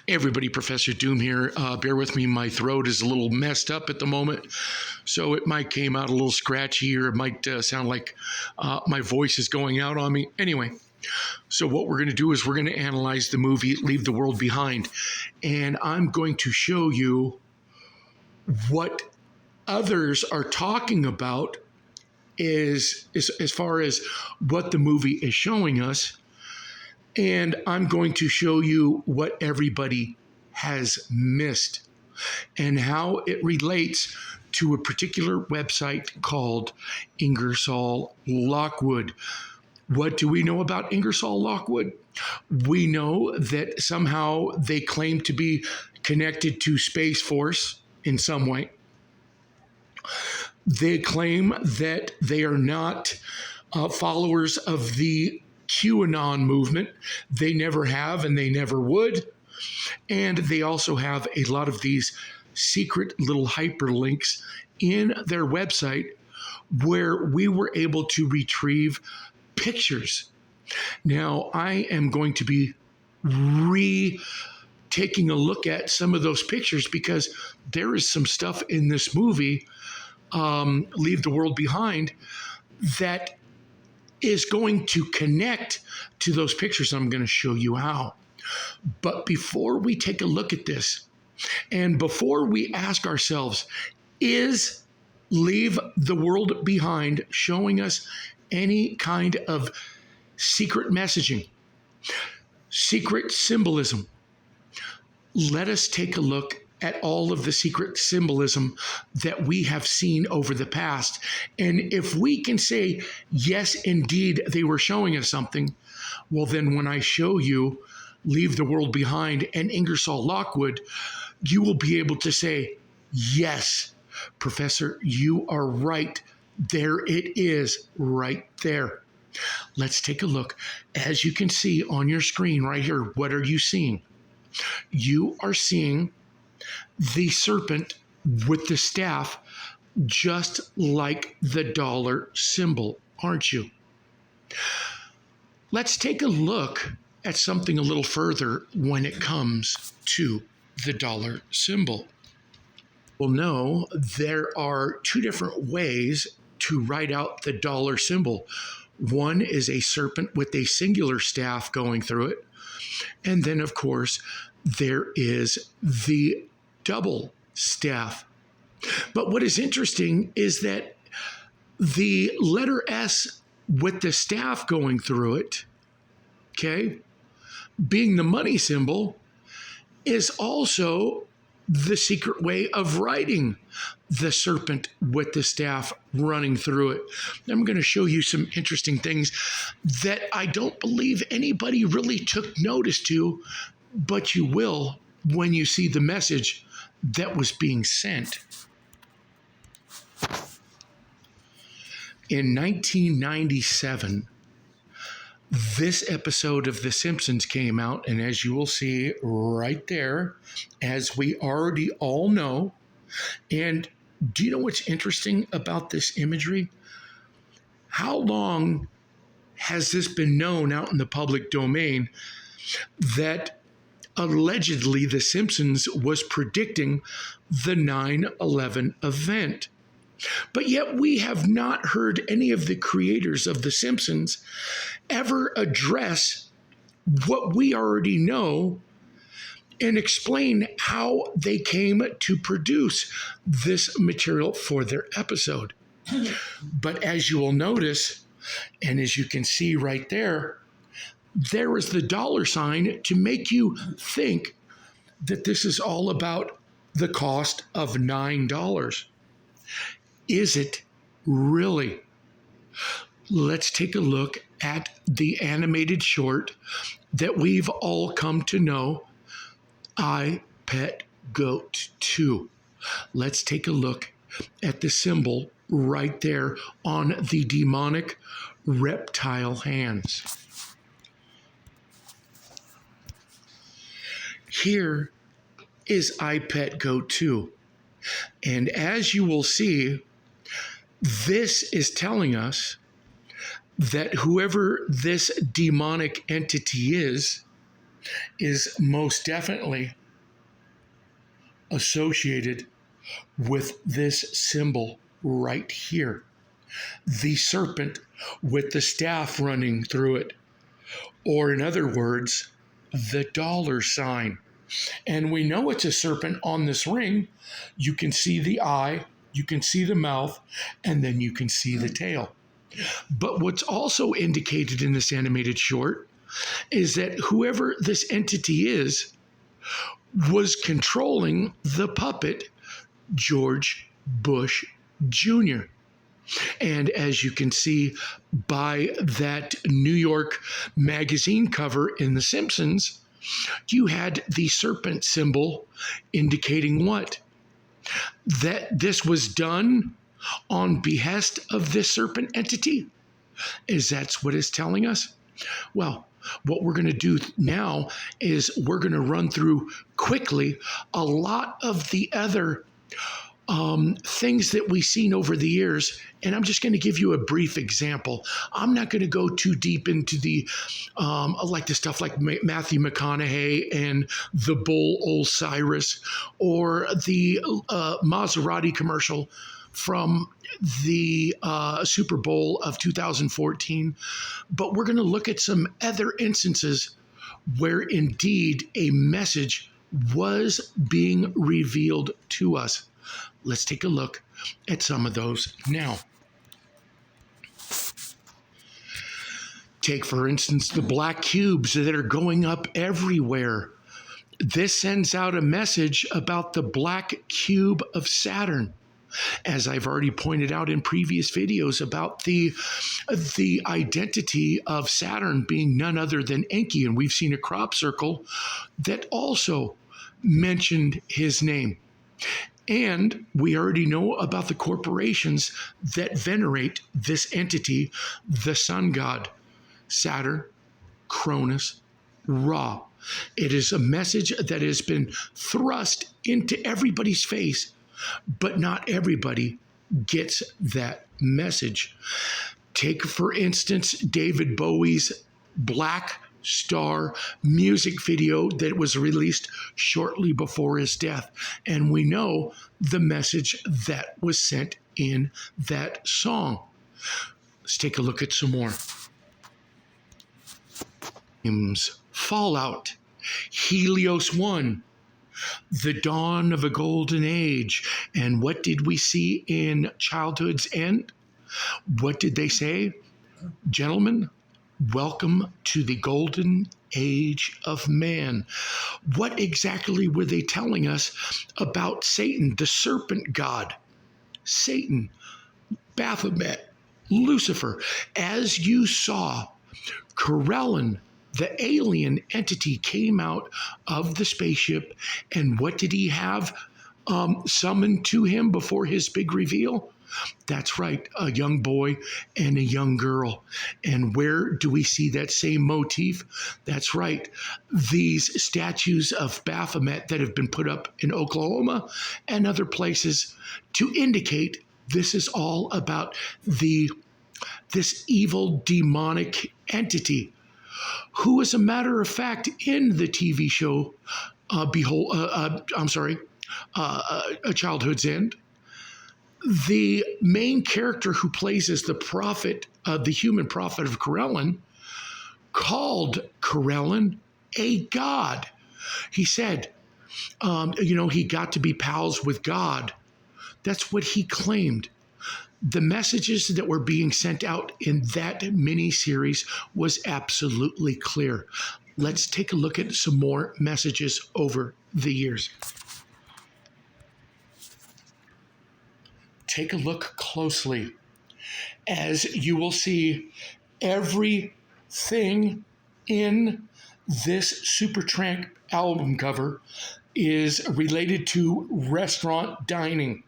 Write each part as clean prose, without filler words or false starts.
Hey everybody, Professor Doom here. Bear with me, my throat is a little messed up at the moment, so it might came out a little scratchy or it might sound like my voice is going out on me. Anyway, so what we're going to do is we're going to analyze the movie Leave the World Behind, and I'm going to show you what others are talking about is as far as what the movie is showing us. And I'm going to show you what everybody has missed and how it relates to a particular website called Ingersoll Lockwood. What do we know about Ingersoll Lockwood? We know that somehow they claim to be connected to Space Force in some way. They claim that they are not followers of the QAnon movement. They never have and they never would. And they also have a lot of these secret little hyperlinks in their website where we were able to retrieve pictures. Now, I am going to be taking a look at some of those pictures because there is some stuff in this movie, Leave the World Behind, that is going to connect to those pictures. I'm going to show you how. But before we take a look at this, and before we ask ourselves, is Leave the World Behind showing us any kind of secret messaging, secret symbolism? Let us take a look at all of the secret symbolism that we have seen over the past. And if we can say, yes, indeed, they were showing us something, well, then when I show you Leave the World Behind and Ingersoll Lockwood, you will be able to say, yes, Professor, you are right. There it is, right there. Let's take a look. As you can see on your screen right here, what are you seeing? You are seeing the serpent with the staff, just like the dollar symbol, aren't you? Let's take a look at something a little further when it comes to the dollar symbol. Well, no, there are two different ways to write out the dollar symbol. One is a serpent with a singular staff going through it. And then, of course, there is the double staff. But what is interesting is that the letter S with the staff going through it, okay, being the money symbol, is also the secret way of writing the serpent with the staff running through it. I'm going to show you some interesting things that I don't believe anybody really took notice to, but you will when you see the message that was being sent. In 1997, this episode of The Simpsons came out, and as you will see right there, as we already all know, and do you know what's interesting about this imagery? How long has this been known out in the public domain that allegedly The Simpsons was predicting the 9/11 event? But yet we have not heard any of the creators of The Simpsons ever address what we already know and explain how they came to produce this material for their episode. But as you will notice, and as you can see right there, there is the dollar sign to make you think that this is all about the cost of $9. Is it really? Let's take a look at the animated short that we've all come to know, I Pet Goat 2. Let's take a look at the symbol right there on the demonic reptile hands. Here is I Pet Goat 2. And as you will see, this is telling us that whoever this demonic entity is is most definitely associated with this symbol right here. The serpent with the staff running through it, or in other words, the dollar sign. And we know it's a serpent on this ring. You can see the eye, you can see the mouth, and then you can see the tail. But what's also indicated in this animated short is that whoever this entity is was controlling the puppet George Bush Jr. And as you can see by that New York magazine cover in The Simpsons, you had the serpent symbol indicating what? That this was done on behest of this serpent entity? Is that's what it's telling us? Well, what we're going to do now is we're going to run through quickly a lot of the other things that we've seen over the years, and I'm just going to give you a brief example. I'm not going to go too deep into the like the stuff like Matthew McConaughey and the Bull Osiris, or the Maserati commercial from the Super Bowl of 2014, but we're going to look at some other instances where indeed a message was being revealed to us. Let's take a look at some of those now. Take, for instance, the black cubes that are going up everywhere. This sends out a message about the black cube of Saturn. As I've already pointed out in previous videos about the identity of Saturn being none other than Enki, and we've seen a crop circle that also mentioned his name. And we already know about the corporations that venerate this entity, the sun god, Saturn, Cronus, Ra. It is a message that has been thrust into everybody's face, but not everybody gets that message. Take, for instance, David Bowie's Black Star music video that was released shortly before his death. And we know the message that was sent in that song. Let's take a look at some more. Fallout, Helios 1, the dawn of a golden age. And what did we see in Childhood's End? What did they say? Gentlemen, welcome to the golden age of man. What exactly were they telling us about Satan, the serpent god? Satan, Baphomet, Lucifer. As you saw, Corellin, the alien entity, came out of the spaceship, and what did he have summoned to him before his big reveal? That's right, a young boy and a young girl. And where do we see that same motif? That's right, these statues of Baphomet that have been put up in Oklahoma and other places to indicate this is all about this evil demonic entity, who, as a matter of fact, in the TV show, A Childhood's End, the main character who plays as the prophet, the human prophet of Corellin, called Corellin a god. He said, he got to be pals with God. That's what he claimed. The messages that were being sent out in that mini-series was absolutely clear. Let's take a look at some more messages over the years. Take a look closely, as you will see everything in this Supertramp album cover is related to restaurant dining,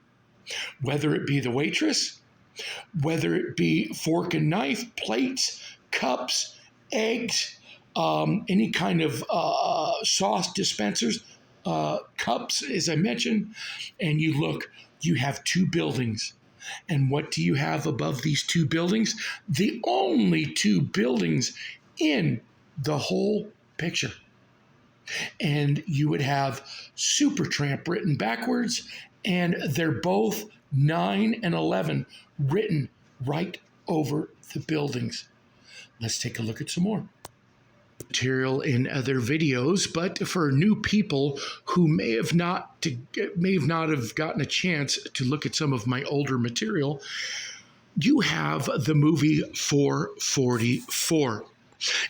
whether it be the waitress, whether it be fork and knife, plates, cups, eggs, any kind of sauce dispensers, cups, as I mentioned, and you look, you have two buildings. And what do you have above these two buildings? The only two buildings in the whole picture. and you would have Supertramp written backwards, and they're both 9 and 11 written right over the buildings. Let's take a look at some more material in other videos, but for new people who may not have gotten a chance to look at some of my older material, you have the movie 444.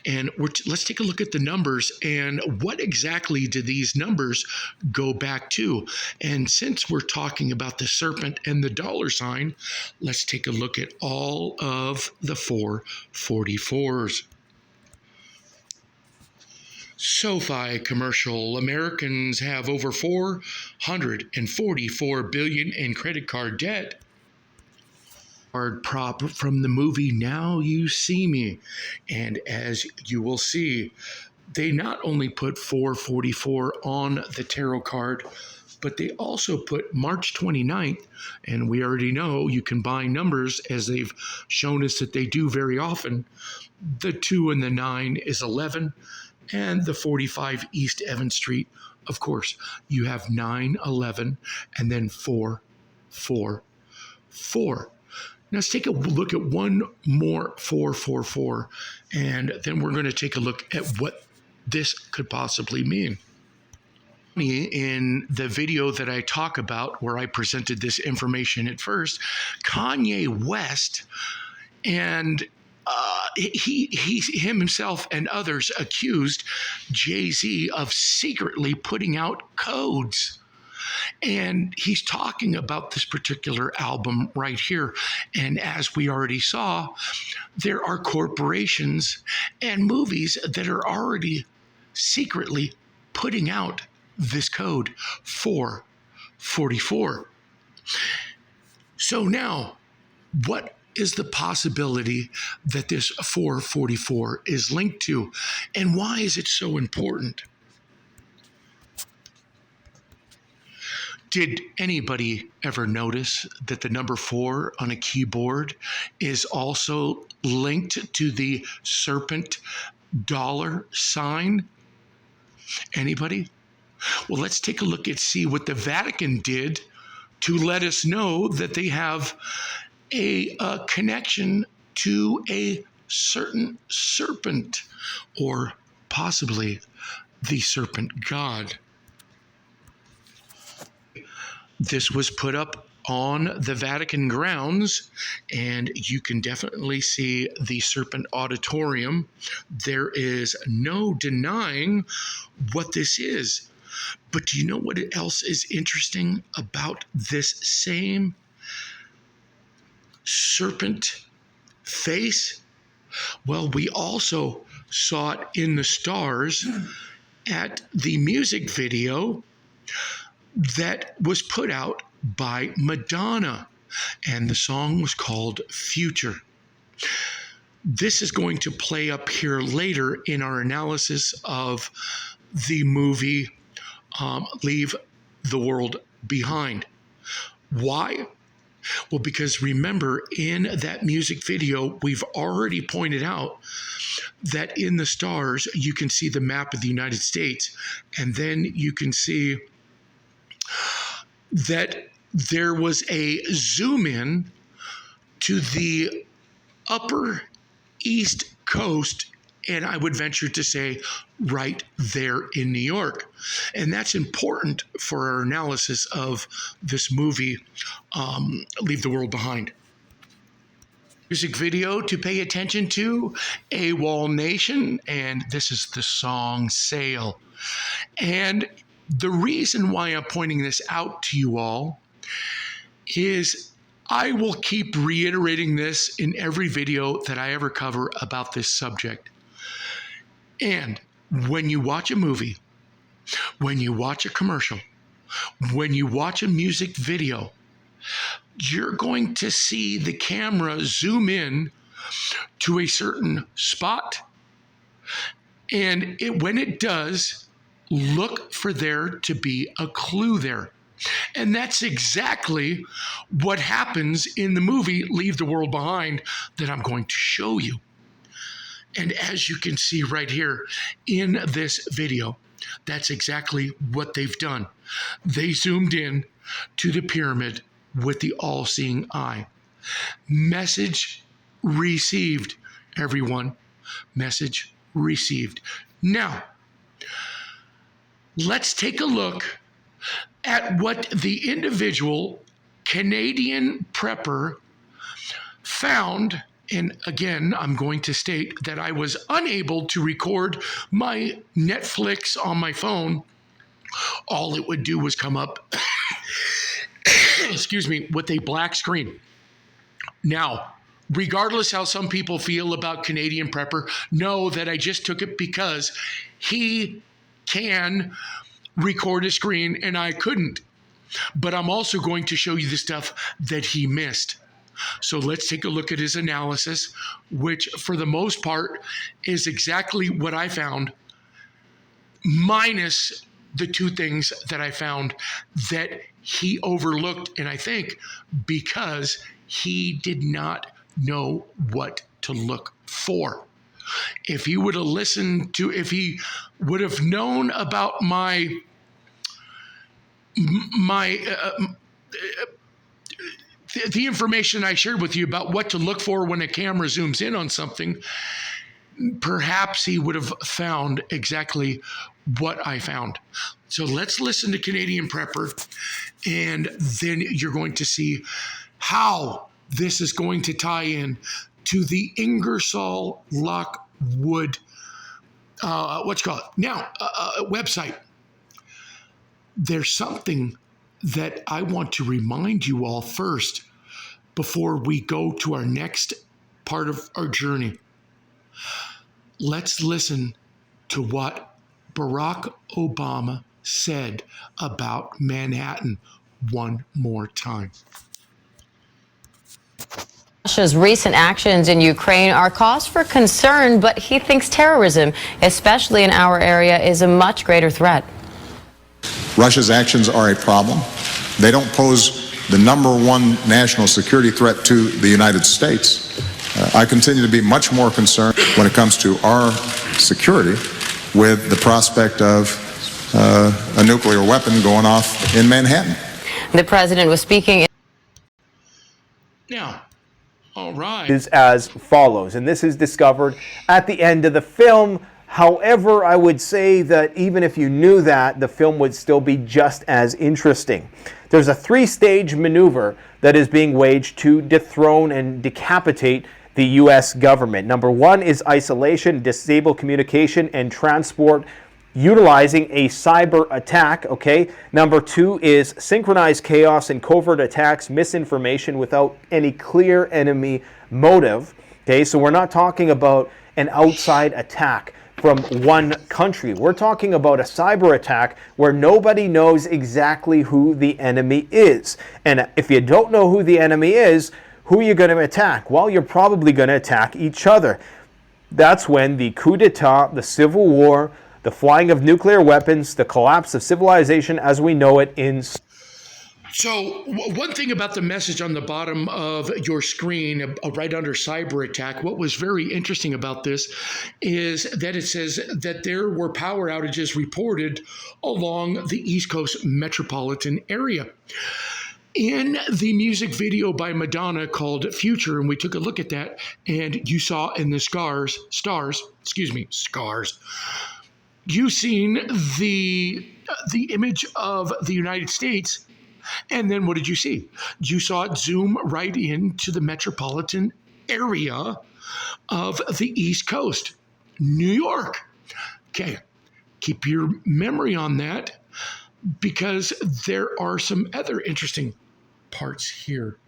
And let's take a look at the numbers and what exactly do these numbers go back to. And since we're talking about the serpent and the dollar sign, let's take a look at all of the 444s. SoFi commercial. Americans have over $444 billion in credit card debt. Card prop from the movie Now You See Me. And as you will see, they not only put 444 on the tarot card, but they also put March 29th, and we already know you can buy numbers as they've shown us that they do very often. The 2 and the 9 is 11, and the 45 East Evans Street, of course, you have 911 and then 444. Now let's take a look at one more 444, and then we're going to take a look at what this could possibly mean. In the video that I talk about, where I presented this information at first, Kanye West and he himself and others accused Jay-Z of secretly putting out codes. And he's talking about this particular album right here. And as we already saw, there are corporations and movies that are already secretly putting out this code 444. So now, what is the possibility that this 444 is linked to? And why is it so important? Did anybody ever notice that the number 4 on a keyboard is also linked to the serpent dollar sign? Anybody? Well, let's take a look and see what the Vatican did to let us know that they have a connection to a certain serpent, or possibly the serpent god. This was put up on the Vatican grounds, and you can definitely see the Serpent Auditorium. There is no denying what this is. But do you know what else is interesting about this same serpent face? Well, we also saw it in the stars at the music video that was put out by Madonna, and the song was called Future. This is going to play up here later in our analysis of the movie Leave the World Behind. Why? Well, because remember, in that music video, we've already pointed out that in the stars, you can see the map of the United States, and then you can see that there was a zoom in to the upper East Coast, and I would venture to say right there in New York. And that's important for our analysis of this movie, Leave the World Behind. Music video to pay attention to, AWOL Nation, and this is the song Sail. And the reason why I'm pointing this out to you all is I will keep reiterating this in every video that I ever cover about this subject. And when you watch a movie, when you watch a commercial, when you watch a music video, you're going to see the camera zoom in to a certain spot. And when it does, look for there to be a clue there. And that's exactly what happens in the movie Leave the World Behind that I'm going to show you. And as you can see right here in this video, that's exactly what they've done. They zoomed in to the pyramid with the all-seeing eye. Message received, everyone. Message received. Now, let's take a look at what the individual Canadian prepper found. And again, I'm going to state that I was unable to record my Netflix on my phone. All it would do was come up, excuse me, with a black screen. Now, regardless how some people feel about Canadian Prepper, know that I just took it because he can record a screen and I couldn't. But I'm also going to show you the stuff that he missed. So let's take a look at his analysis, which for the most part is exactly what I found, minus the two things that I found that he overlooked, and I think because he did not know what to look for. If he would have listened to, if he would have known about the information I shared with you about what to look for when a camera zooms in on something, perhaps he would have found exactly what I found. So let's listen to Canadian Prepper, and then you're going to see how this is going to tie in to the Ingersoll Lockwood, website. There's something that I want to remind you all first before we go to our next part of our journey. Let's listen to what Barack Obama said about Manhattan one more time. Russia's recent actions in Ukraine are cause for concern, but he thinks terrorism, especially in our area, is a much greater threat. Russia's actions are a problem. They don't pose the number one national security threat to the United States. I continue to be much more concerned when it comes to our security with the prospect of a nuclear weapon going off in Manhattan. The president was speaking. Now, all right. Is as follows, and this is discovered at the end of the film. However, I would say that even if you knew that, the film would still be just as interesting. There's a three-stage maneuver that is being waged to dethrone and decapitate the U.S. government. Number one is isolation, disable communication and transport, utilizing a cyber attack, okay? Number two is synchronized chaos and covert attacks, misinformation without any clear enemy motive, okay? So we're not talking about an outside attack from one country. We're talking about a cyber attack where nobody knows exactly who the enemy is. And if you don't know who the enemy is, who are you going to attack? Well, you're probably going to attack each other. That's when the coup d'etat, the civil war, the flying of nuclear weapons, the collapse of civilization as we know it in. So one thing about the message on the bottom of your screen, right under cyber attack, what was very interesting about this is that it says that there were power outages reported along the East Coast metropolitan area. In the music video by Madonna called Future, and we took a look at that, and you saw in the scars, you seen the image of the United States. And then what did you see? You saw it zoom right into the metropolitan area of the East Coast, New York. Okay, keep your memory on that because there are some other interesting parts here.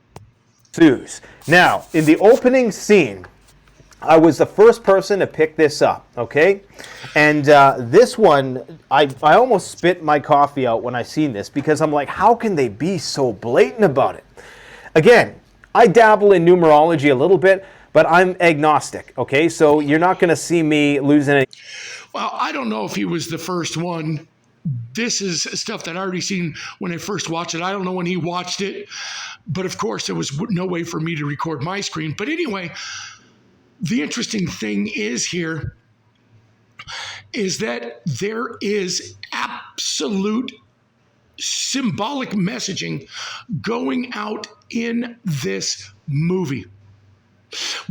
Now, in the opening scene, I was the first person to pick this up, okay? And this one, I almost spit my coffee out when I seen this because I'm like, how can they be so blatant about it? Again, I dabble in numerology a little bit, but I'm agnostic, okay? So you're not going to see me losing any. Well, I don't know if he was the first one. This is stuff that I already seen when I first watched it. I don't know when he watched it, but of course there was no way for me to record my screen. But anyway, the interesting thing is here is that there is absolute symbolic messaging going out in this movie.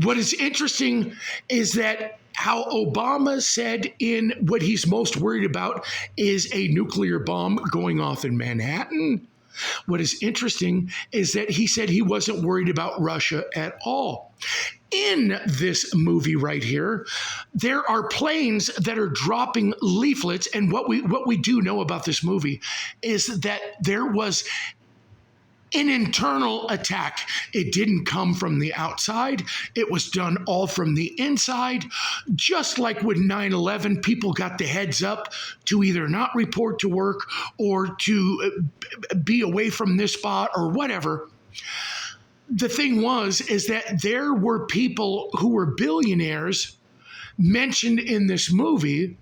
What is interesting is that how Obama said in what he's most worried about is a nuclear bomb going off in Manhattan. What is interesting is that he said he wasn't worried about Russia at all. In this movie right here, there are planes that are dropping leaflets, and what we do know about this movie is that there was an internal attack. It didn't come from the outside. It was done all from the inside. Just like with 9/11, people got the heads up to either not report to work or to be away from this spot or whatever. The thing is that there were people who were billionaires mentioned in this movie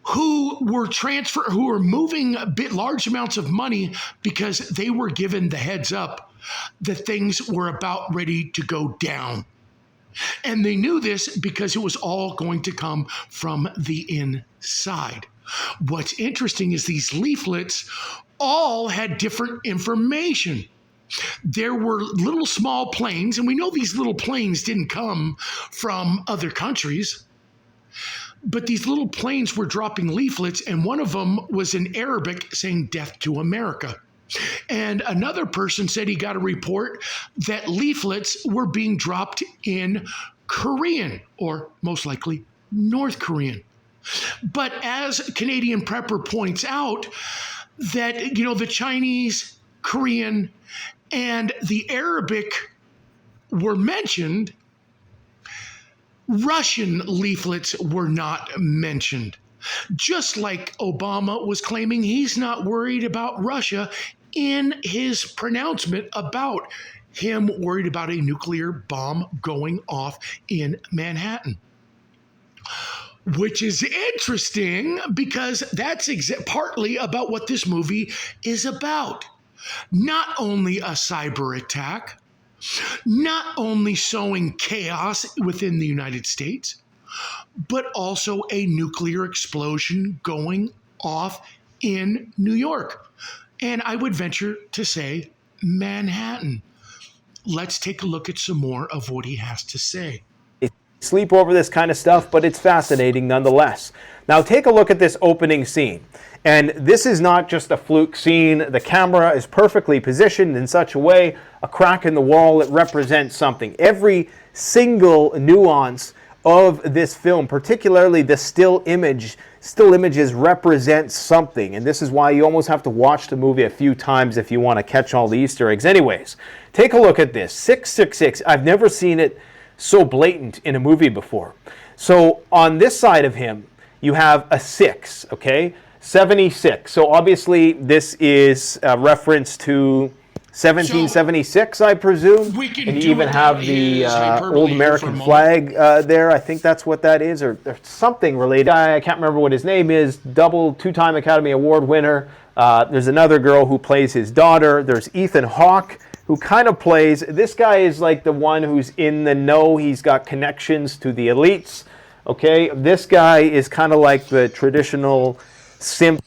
who were moving large amounts of money because they were given the heads up that things were about ready to go down. And they knew this because it was all going to come from the inside. What's interesting is these leaflets all had different information. There were little small planes, and we know these little planes didn't come from other countries. But these little planes were dropping leaflets, and one of them was in Arabic saying "Death to America." And another person said he got a report that leaflets were being dropped in Korean, or most likely North Korean. But as Canadian Prepper points out, that, the Chinese, Korean, and the Arabic were mentioned, Russian leaflets were not mentioned. Just like Obama was claiming he's not worried about Russia in his pronouncement about him worried about a nuclear bomb going off in Manhattan. Which is interesting because that's partly about what this movie is about. Not only a cyber attack, not only sowing chaos within the United States, but also a nuclear explosion going off in New York. And I would venture to say Manhattan. Let's take a look at some more of what he has to say. Sleep over this kind of stuff, but it's fascinating nonetheless. Now take a look at this opening scene. And this is not just a fluke scene. The camera is perfectly positioned in such a way, a crack in the wall that represents something. Every single nuance of this film, particularly the still images represent something. And this is why you almost have to watch the movie a few times if you want to catch all the Easter eggs. Anyways, take a look at this. 666. I've never seen it so blatant in a movie before. So on this side of him, you have a 6, okay? 76. So obviously this is a reference to 1776, I presume. And you even have the old American flag there. I think that's what that is, or something related. I can't remember what his name is. Two-time Academy Award winner. There's another girl who plays his daughter. There's Ethan Hawke, who kind of plays, this guy is like the one who's in the know. He's got connections to the elites. Okay, this guy is kind of like the traditional simp.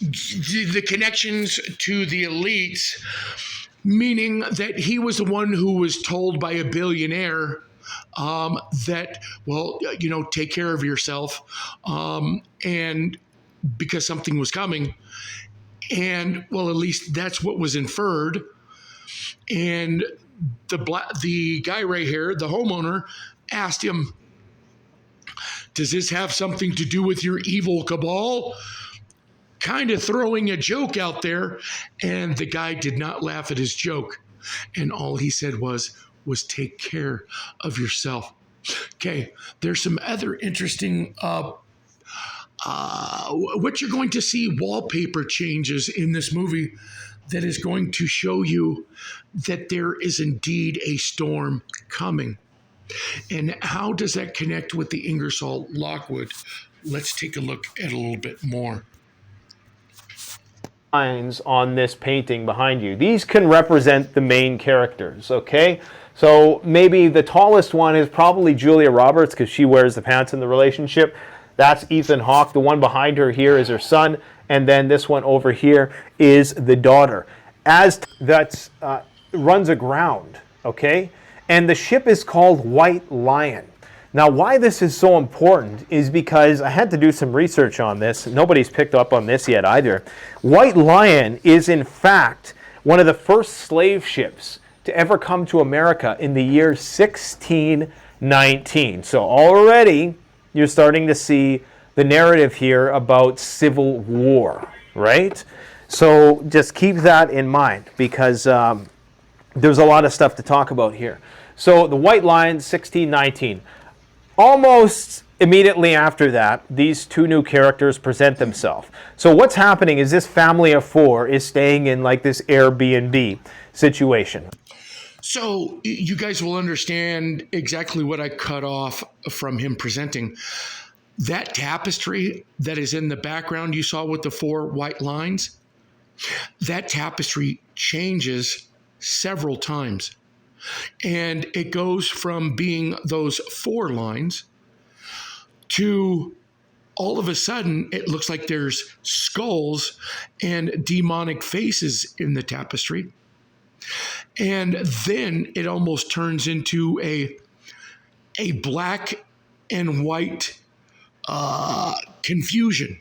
The connections to the elites, meaning that he was the one who was told by a billionaire that, well, take care of yourself, and because something was coming. And, well, at least that's what was inferred. And the guy right here, the homeowner, asked him, "Does this have something to do with your evil cabal?" Kind of throwing a joke out there. And the guy did not laugh at his joke. And all he said was take care of yourself. Okay, there's some other interesting what you're going to see wallpaper changes in this movie that is going to show you that there is indeed a storm coming. And how does that connect with the Ingersoll Lockwood? Let's take a look at a little bit more. Lines on this painting behind you. These can represent the main characters, okay? So maybe the tallest one is probably Julia Roberts because she wears the pants in the relationship. That's Ethan Hawke. The one behind her here is her son. And then this one over here is the daughter. As that runs aground, okay? And the ship is called White Lion. Now, why this is so important is because I had to do some research on this. Nobody's picked up on this yet either. White Lion is, in fact, one of the first slave ships to ever come to America in the year 1619. So already you're starting to see the narrative here about Civil War, right? So just keep that in mind because there's a lot of stuff to talk about here. So the White Lion, 1619. Almost immediately after that, these two new characters present themselves. So what's happening is this family of four is staying in like this Airbnb situation. So you guys will understand exactly what I cut off from him presenting. That tapestry that is in the background you saw with the 4 white lines, that tapestry changes several times. And it goes from being those 4 lines to all of a sudden it looks like there's skulls and demonic faces in the tapestry. And then it almost turns into a black and white confusion.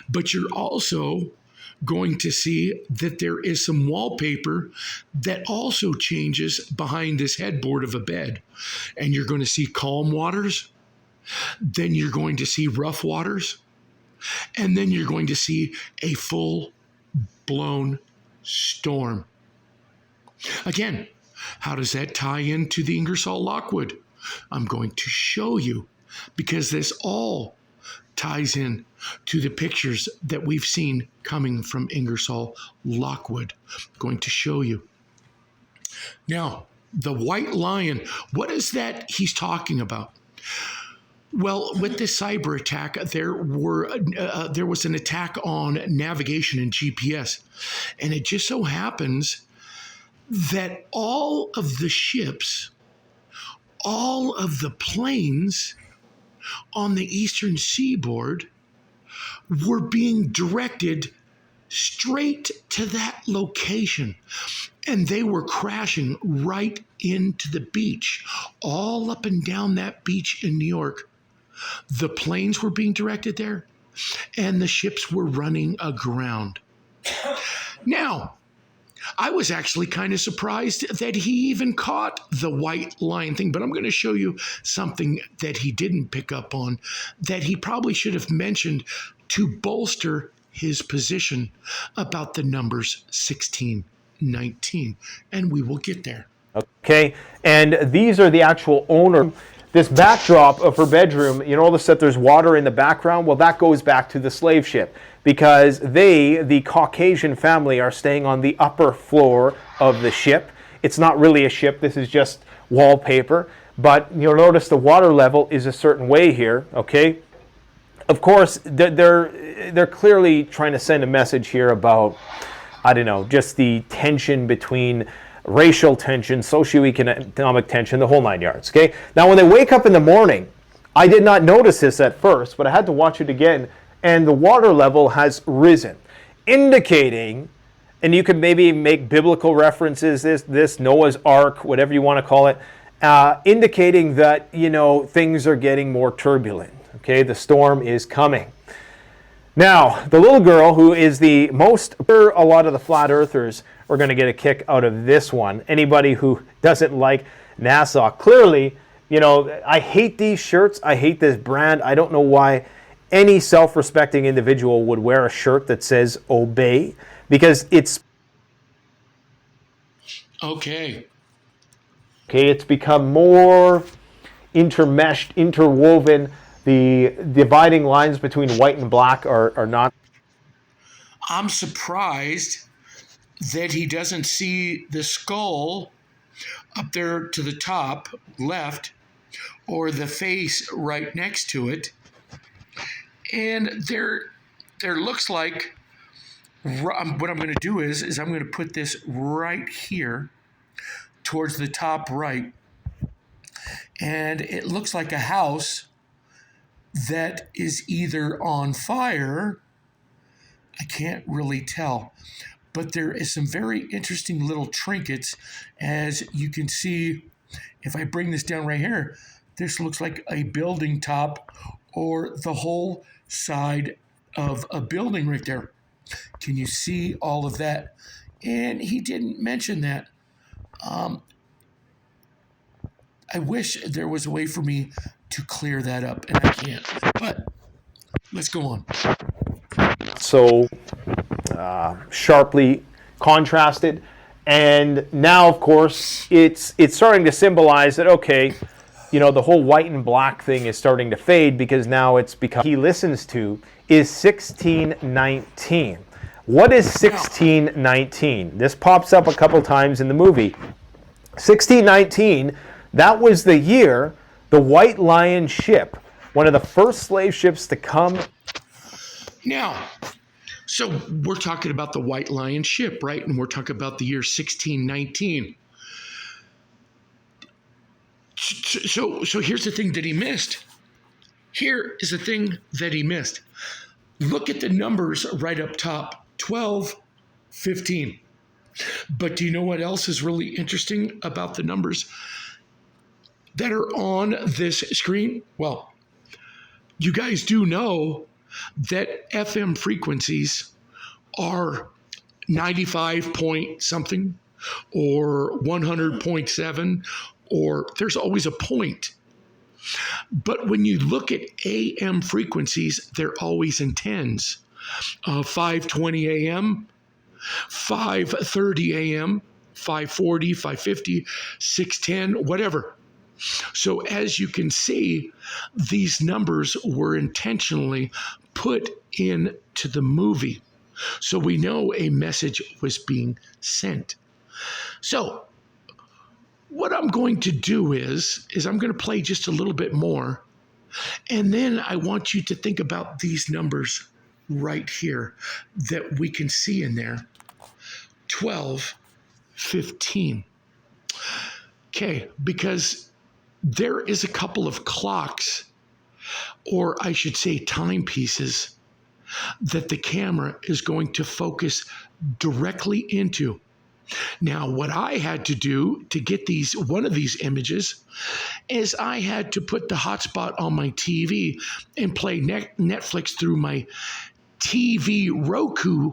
But you're also going to see that there is some wallpaper that also changes behind this headboard of a bed. And you're going to see calm waters, then you're going to see rough waters, and then you're going to see a full-blown storm. Again, how does that tie into the Ingersoll Lockwood? I'm going to show you because this all ties in to the pictures that we've seen coming from Ingersoll Lockwood. I'm going to show you. Now, the White Lion, what is that he's talking about? Well, with this cyber attack, there was an attack on navigation and GPS. And it just so happens that all of the ships, all of the planes on the eastern seaboard were being directed straight to that location. And they were crashing right into the beach, all up and down that beach in New York. The planes were being directed there, and the ships were running aground. Now, I was actually kind of surprised that he even caught the White Lion thing, but I'm going to show you something that he didn't pick up on that he probably should have mentioned to bolster his position about the numbers 1619, and we will get there. Okay, and these are the actual owner. This backdrop of her bedroom, you notice that there's water in the background? Well, that goes back to the slave ship because they, the Caucasian family, are staying on the upper floor of the ship. It's not really a ship, this is just wallpaper, but you'll notice the water level is a certain way here, okay? Of course, they're clearly trying to send a message here about, I don't know, just the tension between racial tension, socioeconomic tension, the whole 9 yards, okay? Now, when they wake up in the morning, I did not notice this at first, but I had to watch it again, and the water level has risen, indicating, and you could maybe make biblical references, this Noah's Ark, whatever you want to call it, indicating that, you know, things are getting more turbulent, okay? The storm is coming. Now, the little girl who is the most, a lot of the flat earthers are going to get a kick out of this one. Anybody who doesn't like NASA, clearly, you know, I hate these shirts. I hate this brand. I don't know why any self-respecting individual would wear a shirt that says obey, because it's okay, it's become more intermeshed, interwoven. The dividing lines between white and black are not. I'm surprised that he doesn't see the skull up there to the top left or the face right next to it. And there looks like what I'm going to do is I'm going to put this right here. towards the top right. And it looks like a house that is either on fire. I can't really tell. But there is some very interesting little trinkets. As you can see, if I bring this down right here, this looks like a building top or the whole side of a building right there. Can you see all of that? And he didn't mention that. I wish there was a way for me to clear that up, and I can't. But let's go on. So sharply contrasted. And now, of course, it's starting to symbolize that, okay, you know, the whole white and black thing is starting to fade, because now it's become he listens to is 1619. What is 1619? This pops up a couple times in the movie. 1619, that was the year the White Lion ship, one of the first slave ships to come. Now, so we're talking about the White Lion ship, right? And we're talking about the year 1619. So here's the thing that he missed. Here is the thing that he missed. Look at the numbers right up top, 12, 15. But do you know what else is really interesting about the numbers that are on this screen? Well, you guys do know that FM frequencies are 95 point something or 100.7, or there's always a point. But when you look at AM frequencies, they're always in tens. 5:20 AM, 5:30 AM, 5:40, 5:50, 6:10, whatever. So as you can see, these numbers were intentionally put into the movie. So we know a message was being sent. So what I'm going to do is I'm going to play just a little bit more. And then I want you to think about these numbers right here that we can see in there. 12, 15. Okay, because there is a couple of clocks, or I should say timepieces, that the camera is going to focus directly into. Now, what I had to do to get one of these images is I had to put the hotspot on my TV and play Netflix through my TV Roku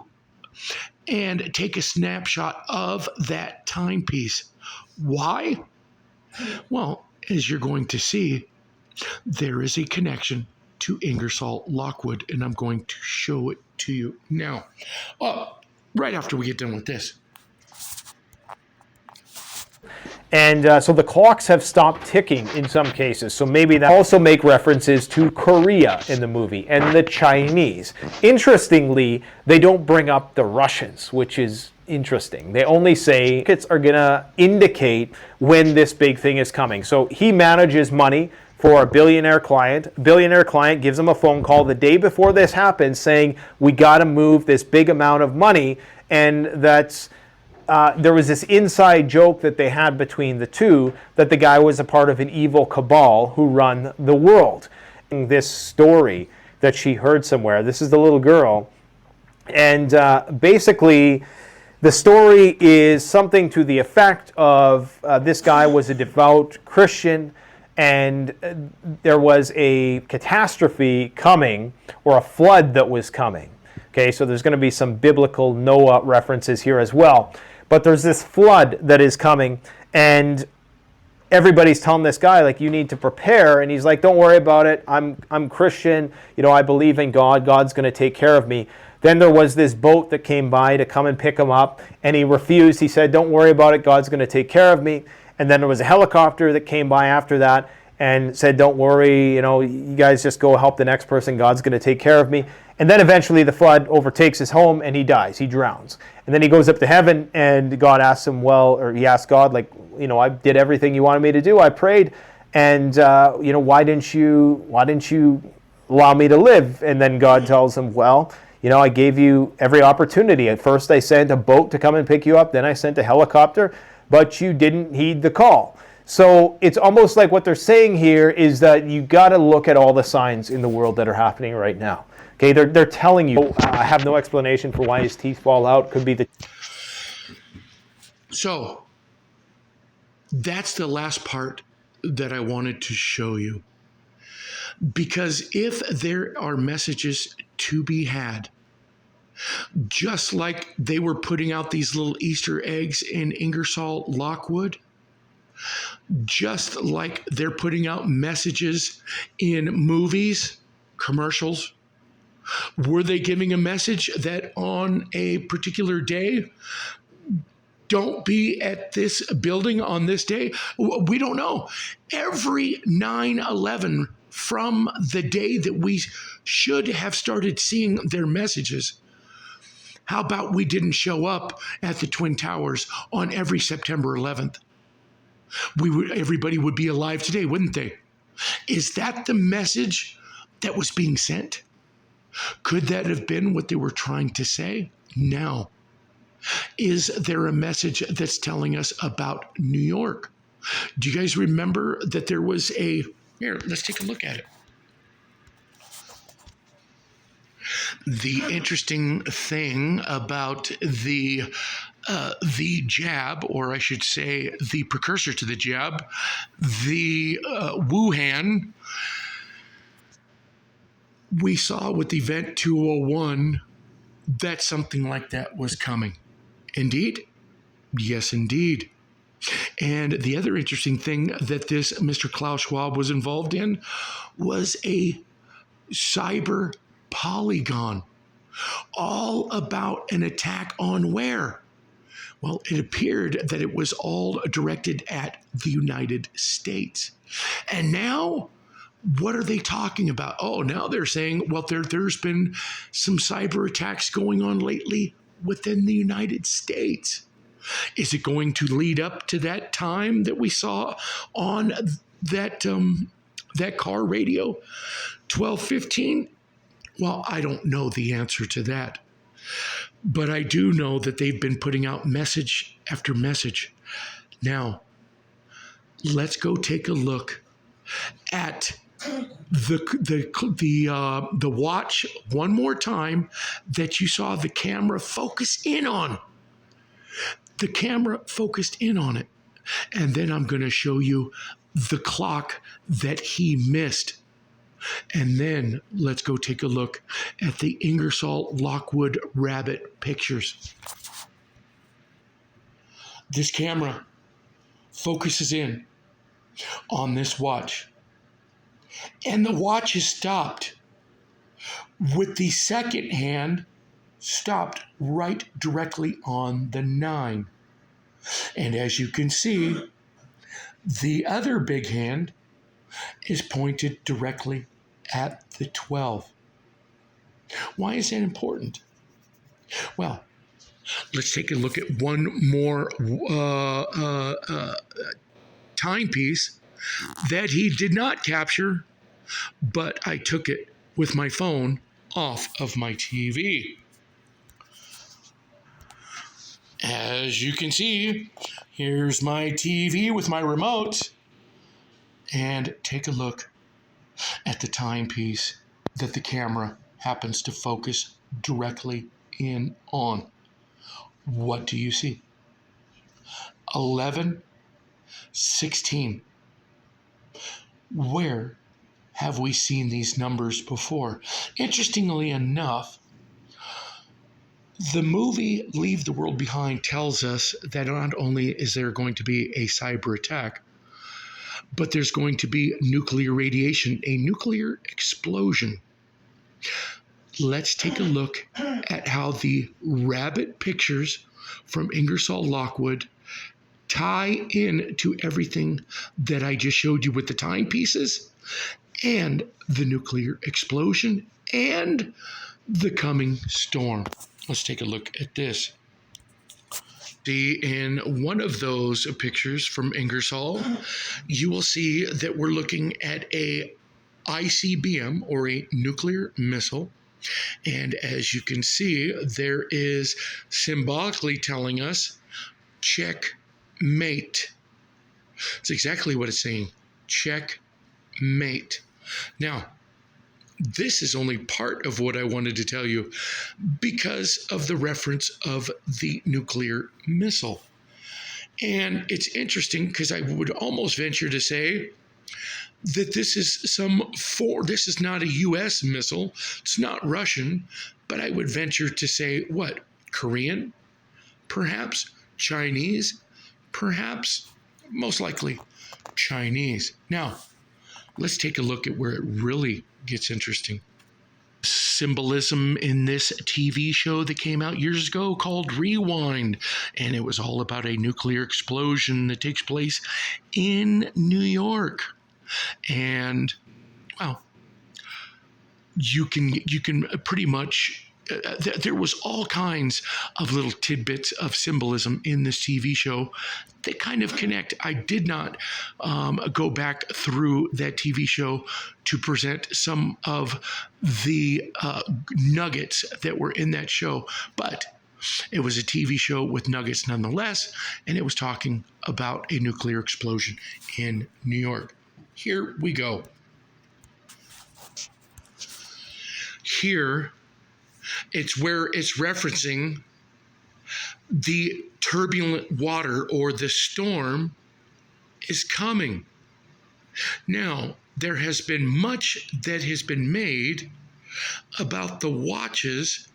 and take a snapshot of that timepiece. Why? Well, as you're going to see, there is a connection to Ingersoll, Lockwood, and I'm going to show it to you now. Right after we get done with this. And so the clocks have stopped ticking in some cases. So maybe that also make references to Korea in the movie and the Chinese. Interestingly, they don't bring up the Russians, which is interesting. They only say tickets are going to indicate when this big thing is coming. So he manages money for a billionaire client. A billionaire client gives him a phone call the day before this happens saying, we got to move this big amount of money. And that's there was this inside joke that they had between the two, that the guy was a part of an evil cabal who run the world. This story that she heard somewhere, this is the little girl, and basically the story is something to the effect of this guy was a devout Christian, and there was a catastrophe coming, or a flood that was coming. Okay, so there's going to be some biblical Noah references here as well. But there's this flood that is coming, and everybody's telling this guy, like, you need to prepare. And he's like, don't worry about it. I'm Christian. You know, I believe in God. God's going to take care of me. Then there was this boat that came by to come and pick him up, and he refused. He said, don't worry about it. God's going to take care of me. And then there was a helicopter that came by after that and said, don't worry, you know, you guys just go help the next person. God's going to take care of me. And then eventually the flood overtakes his home and he dies. He drowns. And then he goes up to heaven, and God asks him, he asked God, like, you know, I did everything you wanted me to do. I prayed. And, you know, why didn't you allow me to live? And then God tells him, well, you know, I gave you every opportunity. At first I sent a boat to come and pick you up. Then I sent a helicopter. but you didn't heed the call. So it's almost like what they're saying here is that you got to look at all the signs in the world that are happening right now. Okay, they're telling you, I have no explanation for why his teeth fall out. Could be the... So that's the last part that I wanted to show you. Because if there are messages to be had, just like they were putting out these little Easter eggs in Ingersoll, Lockwood, just like they're putting out messages in movies, commercials, were they giving a message that on a particular day, don't be at this building on this day? We don't know. Every 9/11 from the day that we should have started seeing their messages, how about we didn't show up at the Twin Towers on every September 11th? Everybody would be alive today, wouldn't they? Is that the message that was being sent? Could that have been what they were trying to say? No. Is there a message that's telling us about New York? Do you guys remember that there was here, let's take a look at it. The interesting thing about the jab, or I should say the precursor to the jab, the Wuhan, we saw with Event 201 that something like that was coming. Indeed? Yes, indeed. And the other interesting thing that this Mr. Klaus Schwab was involved in was a cyber polygon, all about an attack on where? Well, it appeared that it was all directed at the United States. And now, what are they talking about? Oh, now they're saying, well, there's been some cyber attacks going on lately within the United States. Is it going to lead up to that time that we saw on that car radio, 1215? Well, I don't know the answer to that. But I do know that they've been putting out message after message. Now, let's go take a look at the watch one more time that you saw the camera focus in on. The camera focused in on it. And then I'm going to show you the clock that he missed. And then let's go take a look at the Ingersoll Lockwood rabbit pictures. This camera focuses in on this watch. And the watch is stopped with the second hand stopped right directly on the 9. And as you can see, the other big hand is pointed directly at the 12. Why is that important? Well, let's take a look at one more timepiece that he did not capture, but I took it with my phone off of my TV. As you can see, here's my TV with my remote. And take a look at the timepiece that the camera happens to focus directly in on. What do you see? 11:16. Where have we seen these numbers before? Interestingly enough, the movie Leave the World Behind tells us that not only is there going to be a cyber attack, but there's going to be nuclear radiation, a nuclear explosion. Let's take a look at how the rabbit pictures from Ingersoll Lockwood tie in to everything that I just showed you with the timepieces and the nuclear explosion and the coming storm. Let's take a look at this. See, in one of those pictures from Ingersoll, you will see that we're looking at a ICBM, or a nuclear missile. And as you can see, there is symbolically telling us checkmate. checkmate. It's exactly what it's saying. Checkmate. Now, this is only part of what I wanted to tell you because of the reference of the nuclear missile. And it's interesting because I would almost venture to say that this is not a US missile, it's not Russian, but I would venture to say what? Korean? Perhaps Chinese? Perhaps, most likely, Chinese. Now, let's take a look at where it really gets interesting. Symbolism in this TV show that came out years ago called Rewind, and it was all about a nuclear explosion that takes place in New York. And well, you can pretty much there was all kinds of little tidbits of symbolism in this TV show that kind of connect. I did not go back through that TV show to present some of the nuggets that were in that show, but it was a TV show with nuggets nonetheless, and it was talking about a nuclear explosion in New York. Here we go. Here, it's where it's referencing the turbulent water or the storm is coming. Now, there has been much that has been made about the watches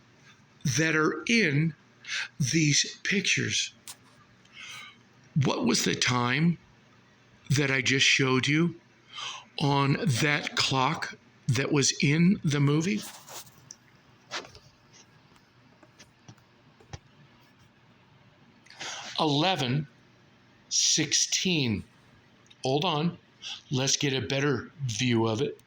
that are in these pictures. What was the time that I just showed you on that clock that was in the movie? $11:16. Hold on. Let's get a better view of it.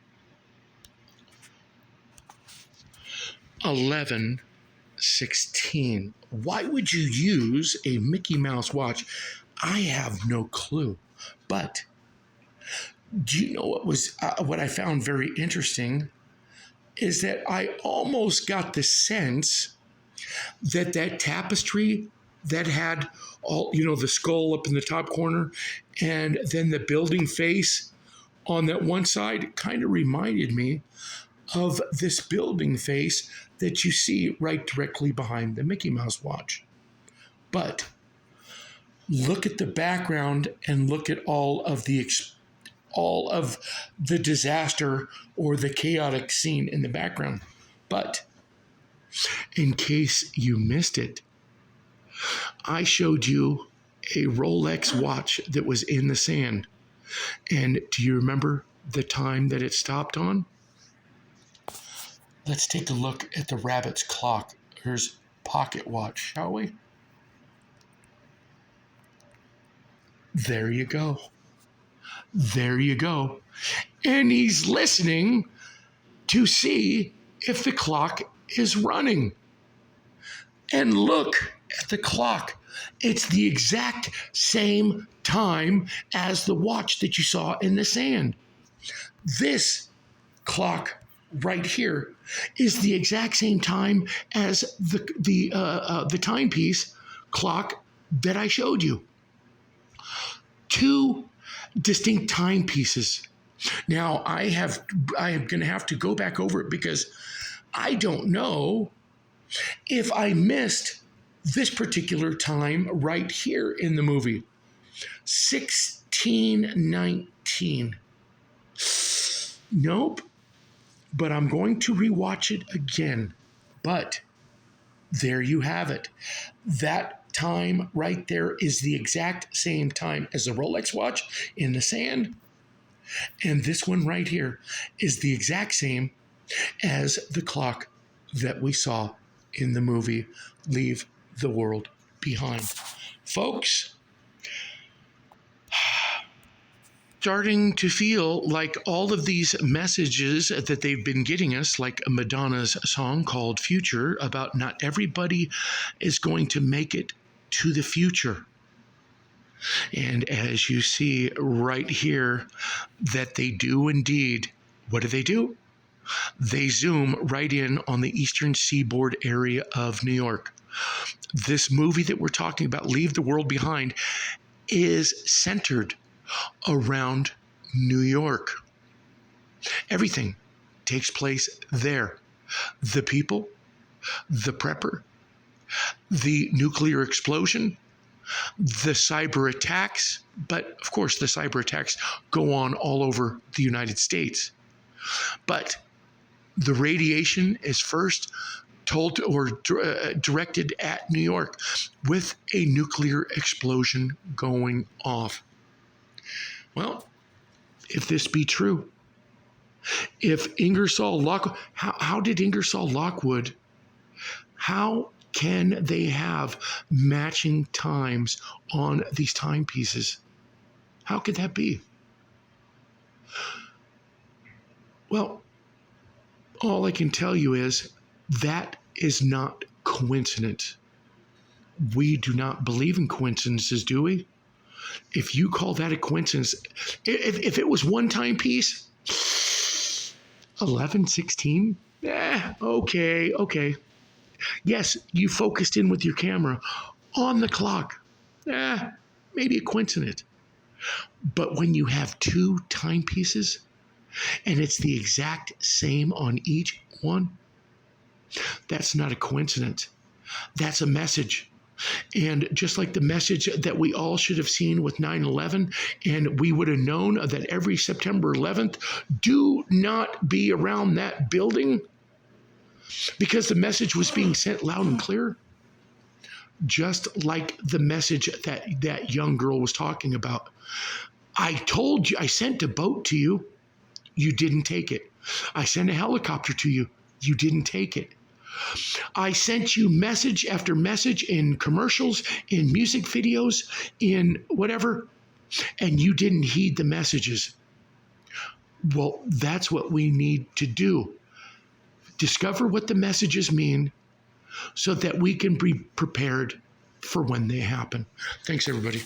11:16. Why would you use a Mickey Mouse watch? I have no clue. But do you know what I found very interesting is that I almost got the sense that tapestry that had all, the skull up in the top corner and then the building face on that one side kind of reminded me of this building face that you see right directly behind the Mickey Mouse watch. But look at the background and look at all of the disaster or the chaotic scene in the background. But in case you missed it, I showed you a Rolex watch that was in the sand. And do you remember the time that it stopped on? Let's take a look at the rabbit's clock. Here's pocket watch, shall we? There you go. There you go. And he's listening to see if the clock is running. And look at the clock. It's the exact same time as the watch that you saw in the sand. This clock right here is the exact same time as the timepiece clock that I showed you. Two distinct timepieces. Now I am going to have to go back over it because I don't know if I missed this particular time right here in the movie. 1619. Nope. But I'm going to rewatch it again. But there you have it. That time right there is the exact same time as the Rolex watch in the sand. And this one right here is the exact same as the clock that we saw in the movie Leave the World Behind. Folks, starting to feel like all of these messages that they've been getting us, like Madonna's song called Future, about not everybody is going to make it to the future. And as you see right here, that they do indeed. What do? They zoom right in on the eastern seaboard area of New York. This movie that we're talking about, Leave the World Behind, is centered around New York. Everything takes place there. The people, the prepper, the nuclear explosion, the cyber attacks, but of course the cyber attacks go on all over the United States. But the radiation is first told or directed at New York with a nuclear explosion going off. Well, if this be true, if Ingersoll Lockwood, how did Ingersoll Lockwood, how can they have matching times on these timepieces? How could that be? Well, all I can tell you is that is not coincidence. We do not believe in coincidences, do we? If you call that a coincidence, if it was one timepiece, 11:16, okay. Yes, you focused in with your camera on the clock. Maybe a coincidence. But when you have two timepieces and it's the exact same on each one, that's not a coincidence. That's a message. And just like the message that we all should have seen with 9/11, and we would have known that every September 11th, do not be around that building because the message was being sent loud and clear. Just like the message that young girl was talking about. I told you, I sent a boat to you. You didn't take it. I sent a helicopter to you. You didn't take it. I sent you message after message in commercials, in music videos, in whatever, and you didn't heed the messages. Well, that's what we need to do. Discover what the messages mean so that we can be prepared for when they happen. Thanks, everybody.